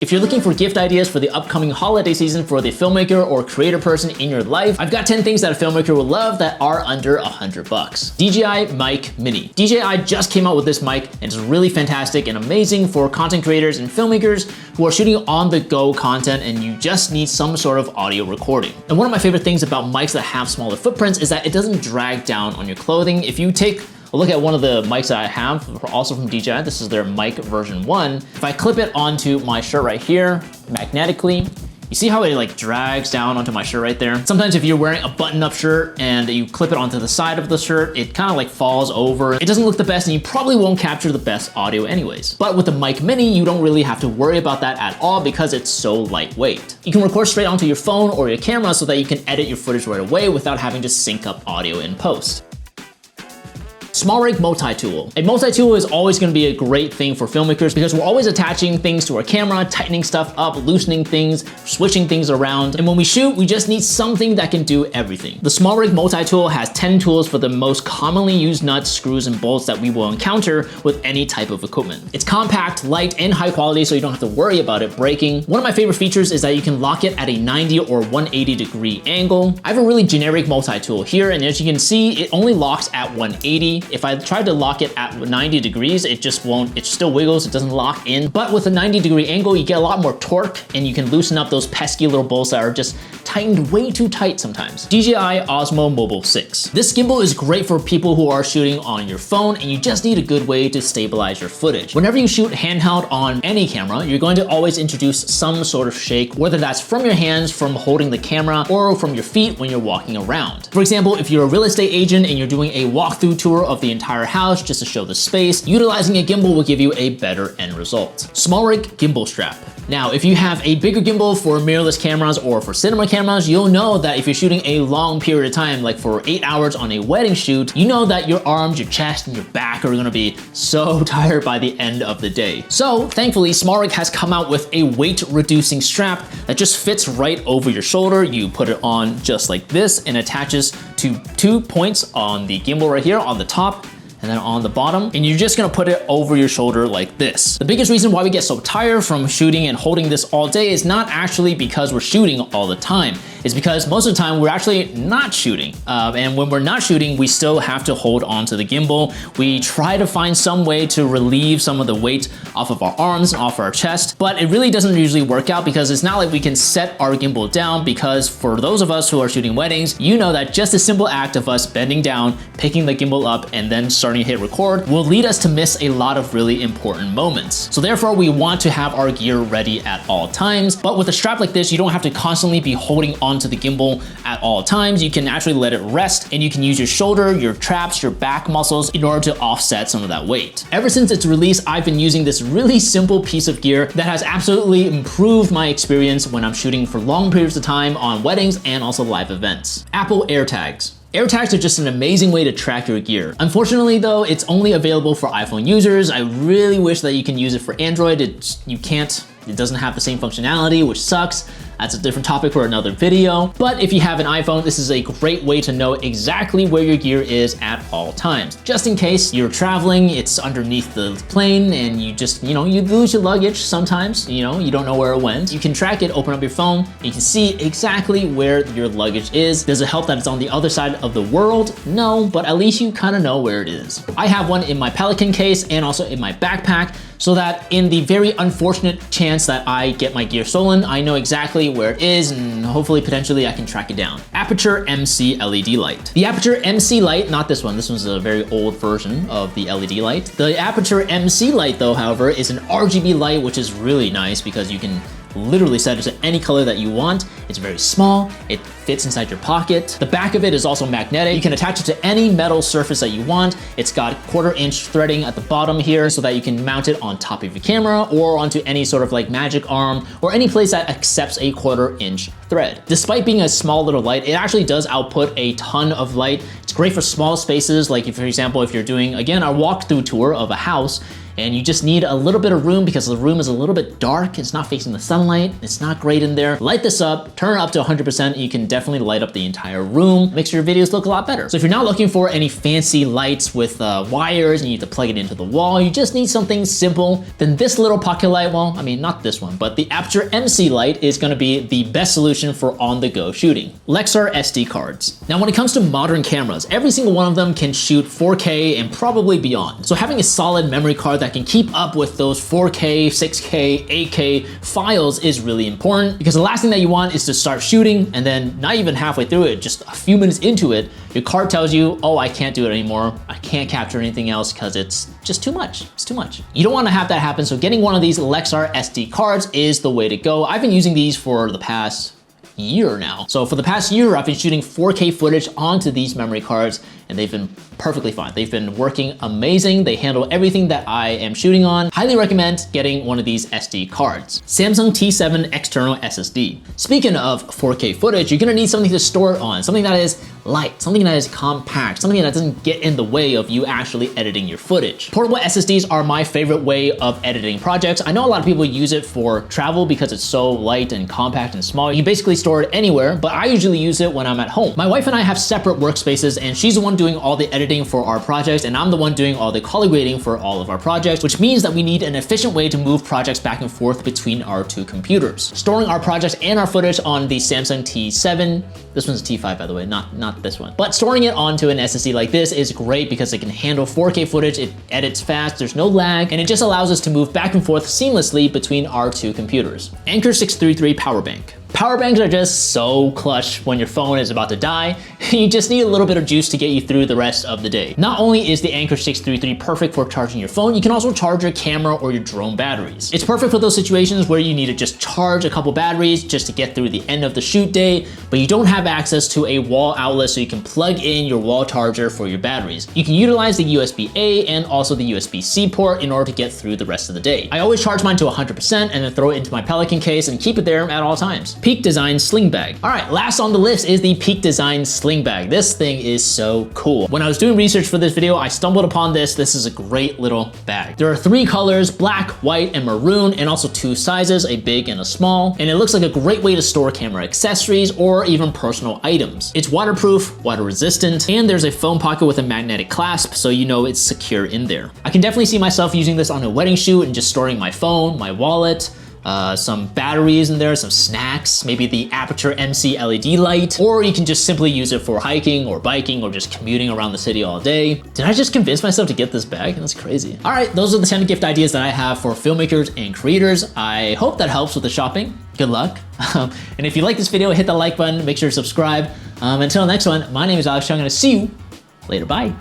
If you're looking for gift ideas for the upcoming holiday season for the filmmaker or creator person in your life, I've got 10 things that a filmmaker will love that are under $100. DJI Mic Mini. DJI just came out with this mic and it's really fantastic and amazing for content creators and filmmakers who are shooting on-the-go content and you just need some sort of audio recording. And one of my favorite things about mics that have smaller footprints is that it doesn't drag down on your clothing. If you take a look at one of the mics that I have, also from DJI. This is their mic version 1. If I clip it onto my shirt right here, magnetically, you see how it like drags down onto my shirt right there? Sometimes if you're wearing a button-up shirt and you clip it onto the side of the shirt, it kind of like falls over. It doesn't look the best and you probably won't capture the best audio anyways. But with the Mic Mini, you don't really have to worry about that at all because it's so lightweight. You can record straight onto your phone or your camera so that you can edit your footage right away without having to sync up audio in post. SmallRig Multitool. A multi-tool is always going to be a great thing for filmmakers because we're always attaching things to our camera, tightening stuff up, loosening things, switching things around. And when we shoot, we just need something that can do everything. The SmallRig Multitool has 10 tools for the most commonly used nuts, screws, and bolts that we will encounter with any type of equipment. It's compact, light, and high quality, so you don't have to worry about it breaking. One of my favorite features is that you can lock it at a 90 or 180 degree angle. I have a really generic multi-tool here, and as you can see, it only locks at 180. If I try to lock it at 90 degrees, it just won't, it still wiggles, it doesn't lock in. But with a 90-degree angle, you get a lot more torque and you can loosen up those pesky little bolts that are just tightened way too tight sometimes. DJI Osmo Mobile 6. This gimbal is great for people who are shooting on your phone and you just need a good way to stabilize your footage. Whenever you shoot handheld on any camera, you're going to always introduce some sort of shake, whether that's from your hands, from holding the camera, or from your feet when you're walking around. For example, if you're a real estate agent and you're doing a walkthrough tour of the entire house just to show the space, utilizing a gimbal will give you a better end result. SmallRig Gimbal Strap. Now, if you have a bigger gimbal for mirrorless cameras or for cinema cameras, you'll know that if you're shooting a long period of time, like for 8 hours on a wedding shoot, you know that your arms, your chest, and your back are gonna be so tired by the end of the day. So thankfully, SmallRig has come out with a weight reducing strap that just fits right over your shoulder. You put it on just like this and attaches to 2 points on the gimbal right here on the top and then on the bottom, and you're just gonna put it over your shoulder like this. The biggest reason why we get so tired from shooting and holding this all day is not actually because we're shooting all the time. It's because most of the time we're actually not shooting. And when we're not shooting, we still have to hold on to the gimbal. We try to find some way to relieve some of the weight off of our arms and off our chest, but it really doesn't usually work out because it's not like we can set our gimbal down, because for those of us who are shooting weddings, you know that just a simple act of us bending down, picking the gimbal up, and then starting to hit record will lead us to miss a lot of really important moments. So therefore, we want to have our gear ready at all times. But with a strap like this, you don't have to constantly be holding onto the gimbal at all times. You can actually let it rest and you can use your shoulder, your traps, your back muscles in order to offset some of that weight. Ever since its release, I've been using this really simple piece of gear that has absolutely improved my experience when I'm shooting for long periods of time on weddings and also live events. Apple AirTags. AirTags are just an amazing way to track your gear. Unfortunately though, it's only available for iPhone users. I really wish that you can use it for Android. You can't. It doesn't have the same functionality, which sucks. That's a different topic for another video. But if you have an iPhone, this is a great way to know exactly where your gear is at all times. Just in case you're traveling, it's underneath the plane and you just, you lose your luggage sometimes, you don't know where it went. You can track it, open up your phone, and you can see exactly where your luggage is. Does it help that it's on the other side of the world? No, but at least you kind of know where it is. I have one in my Pelican case and also in my backpack, so that in the very unfortunate chance that I get my gear stolen, I know exactly where it is and hopefully potentially I can track it down. Aperture MC LED light. The Aperture MC light, not this one, this one's a very old version of the LED light. The Aperture MC light though, however, is an RGB light, which is really nice because you can literally set it to any color that you want. It's very small, it fits inside your pocket. The back of it is also magnetic. You can attach it to any metal surface that you want. It's got 1/4-inch threading at the bottom here so that you can mount it on top of your camera or onto any sort of like magic arm or any place that accepts a 1/4-inch thread. Despite being a small little light, it actually does output a ton of light. It's great for small spaces, like if, for example, if you're doing, again, a walkthrough tour of a house and you just need a little bit of room because the room is a little bit dark. It's not facing the sunlight. It's not great in there. Light this up, turn it up to 100%. You can definitely light up the entire room. Makes your videos look a lot better. So if you're not looking for any fancy lights with wires and you need to plug it into the wall, you just need something simple, then this little pocket light, well, I mean, not this one, but the Aperture MC light is gonna be the best solution for on-the-go shooting. Lexar SD cards. Now, when it comes to modern cameras, every single one of them can shoot 4K and probably beyond. So having a solid memory card that can keep up with those 4K, 6K, 8K files is really important, because the last thing that you want is to start shooting and then not even halfway through it, just a few minutes into it, your card tells you, oh, I can't do it anymore. I can't capture anything else because it's just too much. It's too much. You don't want to have that happen, so getting one of these Lexar SD cards is the way to go. I've been using these for the past year now. So for the past year, I've been shooting 4K footage onto these memory cards, and they've been perfectly fine. They've been working amazing. They handle everything that I am shooting on. Highly recommend getting one of these SD cards. Samsung T7 external SSD. Speaking of 4K footage, you're gonna need something to store it on, something that is light, something that is compact, something that doesn't get in the way of you actually editing your footage. Portable SSDs are my favorite way of editing projects. I know a lot of people use it for travel because it's so light and compact and small. You basically store it anywhere, but I usually use it when I'm at home. My wife and I have separate workspaces, and she's the one doing all the editing for our projects, and I'm the one doing all the color grading for all of our projects, which means that we need an efficient way to move projects back and forth between our two computers. Storing our projects and our footage on the Samsung T7, this one's a T5 by the way, not this one. But storing it onto an SSD like this is great because it can handle 4K footage, it edits fast, there's no lag, and it just allows us to move back and forth seamlessly between our two computers. Anker 633 power bank. Power banks are just so clutch when your phone is about to die. You just need a little bit of juice to get you through the rest of the day. Not only is the Anker 633 perfect for charging your phone, you can also charge your camera or your drone batteries. It's perfect for those situations where you need to just charge a couple batteries just to get through the end of the shoot day, but you don't have access to a wall outlet so you can plug in your wall charger for your batteries. You can utilize the USB-A and also the USB-C port in order to get through the rest of the day. I always charge mine to 100% and then throw it into my Pelican case and keep it there at all times. Peak Design Sling Bag. All right, last on the list is the Peak Design Sling Bag. This thing is so cool. When I was doing research for this video, I stumbled upon this. This is a great little bag. There are 3 colors, black, white, and maroon, and also 2 sizes, a big and a small. And it looks like a great way to store camera accessories or even personal items. It's waterproof, water resistant, and there's a foam pocket with a magnetic clasp, so you know it's secure in there. I can definitely see myself using this on a wedding shoot and just storing my phone, my wallet, some batteries in there, some snacks, maybe the Aperture MC LED light, or you can just simply use it for hiking or biking or just commuting around the city all day. Did I just convince myself to get this bag? That's crazy. All right, those are the 10 gift ideas that I have for filmmakers and creators. I hope that helps with the shopping. Good luck. And if you like this video, hit the like button, make sure to subscribe. Until next one, my name is Alex Chung, and I'll see you later. Bye.